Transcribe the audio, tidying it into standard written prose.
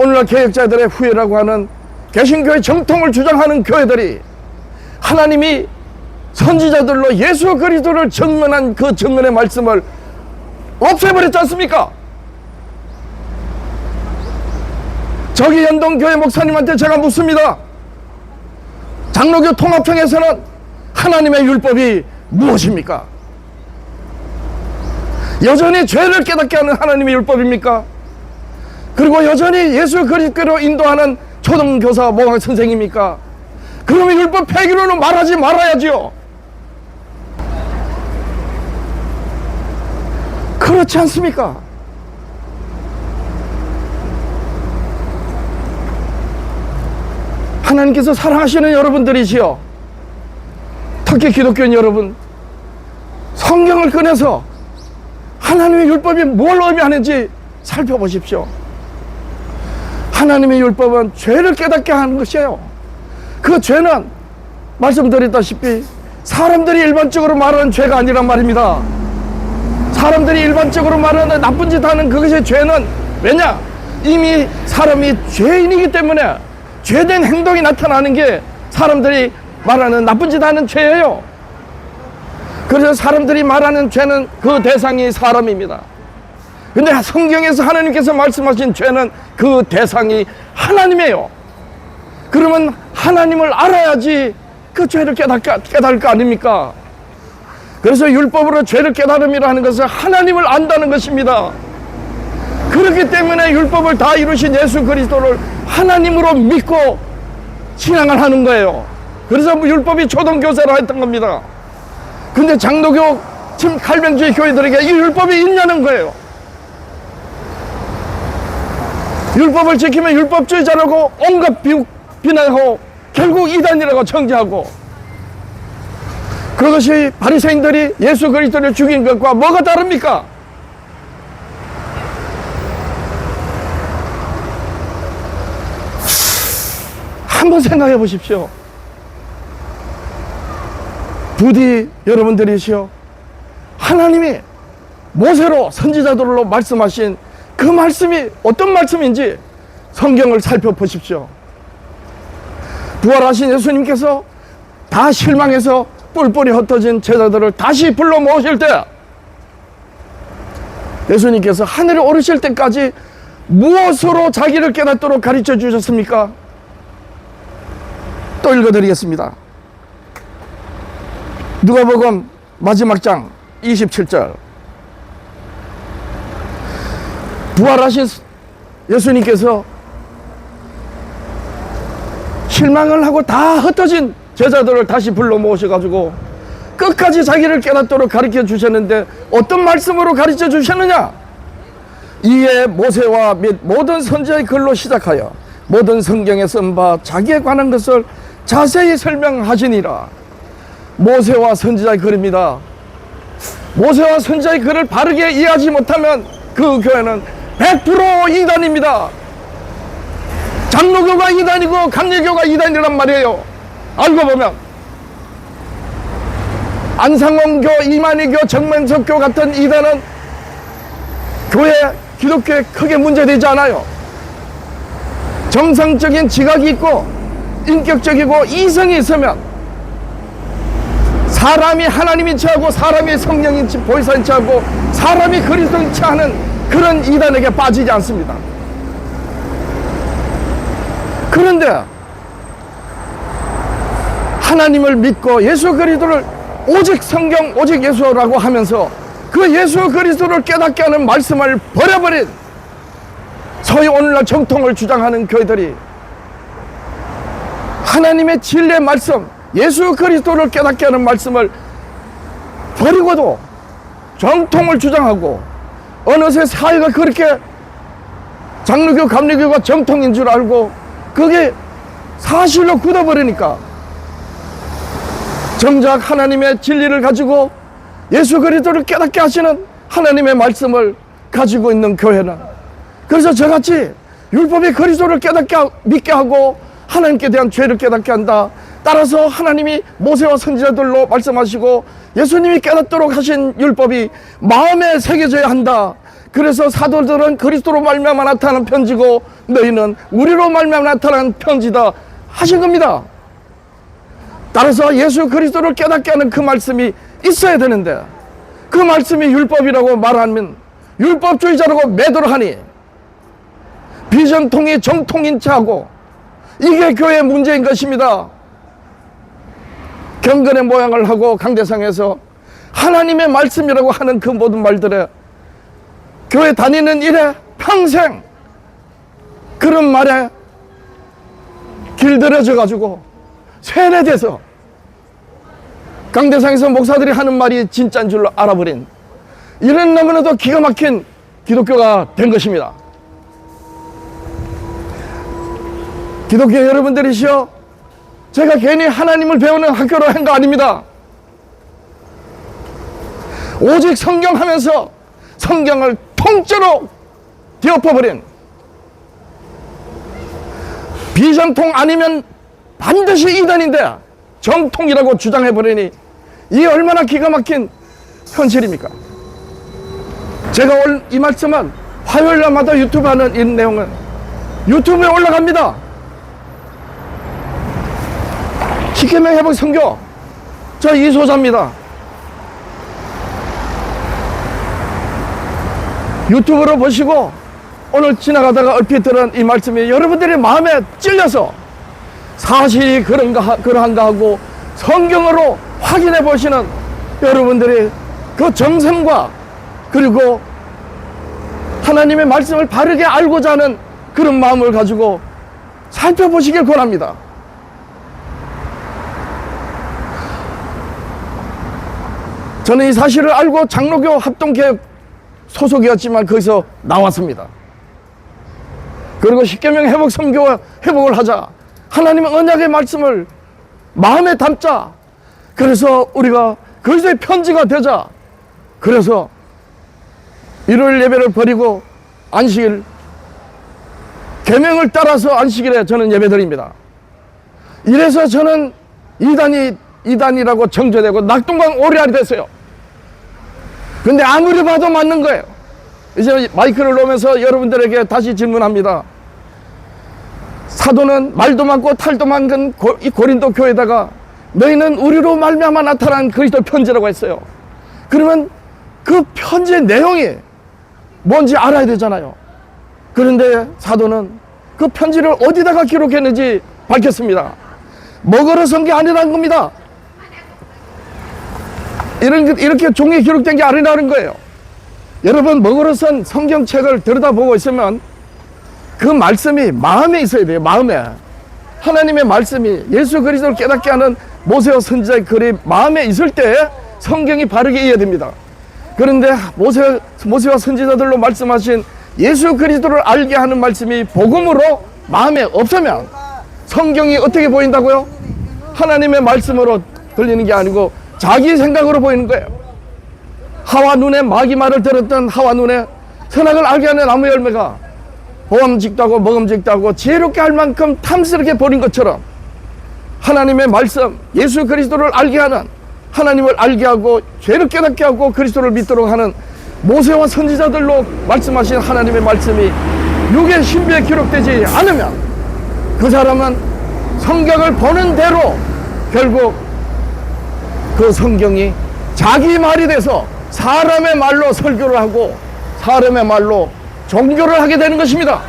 오늘날 개혁자들의 후예라고 하는 개신교의 정통을 주장하는 교회들이 하나님이 선지자들로 예수 그리스도를 증언한 그 증언의 말씀을 없애버렸지 않습니까? 저기 연동교회 목사님한테 제가 묻습니다. 장로교 통합청에서는 하나님의 율법이 무엇입니까? 여전히 죄를 깨닫게 하는 하나님의 율법입니까? 그리고 여전히 예수 그리스도로 인도하는 초등교사 모학 선생입니까? 그러면 율법 폐기로는 말하지 말아야지요. 그렇지 않습니까? 하나님께서 사랑하시는 여러분들이시여, 특히 기독교인 여러분, 성경을 꺼내서 하나님의 율법이 뭘 의미하는지 살펴보십시오. 하나님의 율법은 죄를 깨닫게 하는 것이에요. 그 죄는 말씀드렸다시피 사람들이 일반적으로 말하는 죄가 아니란 말입니다. 사람들이 일반적으로 말하는 나쁜 짓 하는 그것의 죄는, 왜냐? 이미 사람이 죄인이기 때문에 죄된 행동이 나타나는 게 사람들이 말하는 나쁜 짓 하는 죄예요. 그래서 사람들이 말하는 죄는 그 대상이 사람입니다. 근데 성경에서 하나님께서 말씀하신 죄는 그 대상이 하나님이에요. 그러면 하나님을 알아야지 그 죄를 깨달을 거 아닙니까? 그래서 율법으로 죄를 깨달음이라 하는 것은 하나님을 안다는 것입니다. 그렇기 때문에 율법을 다 이루신 예수 그리스도를 하나님으로 믿고 신앙을 하는 거예요. 그래서 율법이 초등교사라 했던 겁니다. 근데 장로교 칼뱅주의 교회들에게 이 율법이 있냐는 거예요. 율법을 지키면 율법주의자라고 온갖 비난하고 결국 이단이라고 정죄하고, 그것이 바리새인들이 예수 그리스도를 죽인 것과 뭐가 다릅니까? 한번 생각해 보십시오. 부디 여러분들이시여, 하나님이 모세로 선지자들로 말씀하신 그 말씀이 어떤 말씀인지 성경을 살펴보십시오. 부활하신 예수님께서 다 실망해서 뿔뿔이 흩어진 제자들을 다시 불러 모으실 때, 예수님께서 하늘에 오르실 때까지 무엇으로 자기를 깨닫도록 가르쳐 주셨습니까? 또 읽어드리겠습니다. 누가복음 마지막 장 27절. 부활하신 예수님께서 실망을 하고 다 흩어진 제자들을 다시 불러 모으셔가지고 끝까지 자기를 깨닫도록 가르쳐 주셨는데 어떤 말씀으로 가르쳐 주셨느냐? 이에 모세와 및 모든 선지자의 글로 시작하여 모든 성경에 쓴 바 자기에 관한 것을 자세히 설명하시니라. 모세와 선지자의 글입니다. 모세와 선지자의 글을 바르게 이해하지 못하면 그 교회는 100% 이단입니다. 장로교가 이단이고 감리교가 이단이란 말이에요. 알고 보면 안상홍교, 이만희교, 정명석교 같은 이단은 교회, 기독교에 크게 문제되지 않아요. 정상적인 지각이 있고 인격적이고 이성이 있으면 사람이 하나님인 체하고 사람이 성령인 체, 보혜사인 체하고 사람이 그리스도인 체하는 그런 이단에게 빠지지 않습니다. 그런데 하나님을 믿고 예수 그리스도를 오직 성경, 오직 예수라고 하면서 그 예수 그리스도를 깨닫게 하는 말씀을 버려버린 소위 오늘날 정통을 주장하는 교회들이 하나님의 진리의 말씀, 예수 그리스도를 깨닫게 하는 말씀을 버리고도 정통을 주장하고, 어느새 사회가 그렇게 장로교, 감리교가 정통인 줄 알고 그게 사실로 굳어버리니까 정작 하나님의 진리를 가지고 예수 그리스도를 깨닫게 하시는 하나님의 말씀을 가지고 있는 교회는, 그래서 저같이 율법이 그리스도를 깨닫게 믿게 하고 하나님께 대한 죄를 깨닫게 한다. 따라서 하나님이 모세와 선지자들로 말씀하시고 예수님이 깨닫도록 하신 율법이 마음에 새겨져야 한다. 그래서 사도들은 그리스도로 말미암아 나타난 편지고 너희는 우리로 말미암아 나타난 편지다 하신 겁니다. 따라서 예수 그리스도를 깨닫게 하는 그 말씀이 있어야 되는데 그 말씀이 율법이라고 말하면 율법주의자라고 매도를 하니 비정통이 정통인 체하고 이게 교회의 문제인 것입니다. 경건의 모양을 하고 강대상에서 하나님의 말씀이라고 하는 그 모든 말들에 교회 다니는 일에 평생 그런 말에 길들여져 가지고 세뇌돼서 강대상에서 목사들이 하는 말이 진짜인 줄로 알아버린 이런 너무나도 기가 막힌 기독교가 된 것입니다. 기독교 여러분들이시여, 제가 괜히 하나님을 배우는 학교로 한 거 아닙니다. 오직 성경 하면서 성경을 통째로 뒤엎어버린, 비정통 아니면 반드시 이단인데 정통이라고 주장해버리니 이게 얼마나 기가 막힌 현실입니까? 제가 오늘 이 말씀은 화요일마다 유튜브 하는 이 내용은 유튜브에 올라갑니다. 십계명 회복 선교, 저 이소자입니다. 유튜브로 보시고 오늘 지나가다가 얼핏 들은 이 말씀이 여러분들의 마음에 찔려서 사실이 그러한가 하고 성경으로 확인해 보시는 여러분들이 그 정성과 그리고 하나님의 말씀을 바르게 알고자 하는 그런 마음을 가지고 살펴보시길 권합니다. 저는 이 사실을 알고 장로교 합동개혁 소속이었지만 거기서 나왔습니다. 그리고 십계명 회복 선교와 회복을 하자, 하나님의 언약의 말씀을 마음에 담자, 그래서 우리가 그리스도의 편지가 되자, 그래서 일요일 예배를 버리고 안식일 계명을 따라서 안식일에 저는 예배드립니다. 이래서 저는 이단이라고 정죄되고 낙동강 오리알이 됐어요. 근데 아무리 봐도 맞는 거예요. 이제 마이크를 놓으면서 여러분들에게 다시 질문합니다. 사도는 말도 많고 탈도 많은 이 고린도 교회에다가 너희는 우리로 말미암아 나타난 그리스도 편지라고 했어요. 그러면 그 편지의 내용이 뭔지 알아야 되잖아요. 그런데 사도는 그 편지를 어디다가 기록했는지 밝혔습니다. 먹으러 쓴 게 아니라는 겁니다. 이렇게 종이에 기록된 게 아니라는 거예요. 여러분, 먹으러 쓴 성경책을 들여다보고 있으면 그 말씀이 마음에 있어야 돼요. 마음에. 하나님의 말씀이 예수 그리스도를 깨닫게 하는 모세와 선지자의 글이 마음에 있을 때 성경이 바르게 이해됩니다. 그런데 모세와 선지자들로 말씀하신 예수 그리스도를 알게 하는 말씀이 복음으로 마음에 없으면 성경이 어떻게 보인다고요? 하나님의 말씀으로 들리는 게 아니고 자기 생각으로 보이는 거예요. 하와 눈에 마귀 말을 들었던 하와 눈에 선악을 알게 하는 나무 열매가 보암직도 하고 먹음직도 하고 지혜롭게 할 만큼 탐스럽게 보린 것처럼 하나님의 말씀, 예수 그리스도를 알게 하는, 하나님을 알게 하고 죄를 깨닫게 하고 그리스도를 믿도록 하는 모세와 선지자들로 말씀하신 하나님의 말씀이 육의 신비에 기록되지 않으면 그 사람은 성경을 보는 대로 결국 그 성경이 자기 말이 돼서 사람의 말로 설교를 하고 사람의 말로 종교를 하게 되는 것입니다.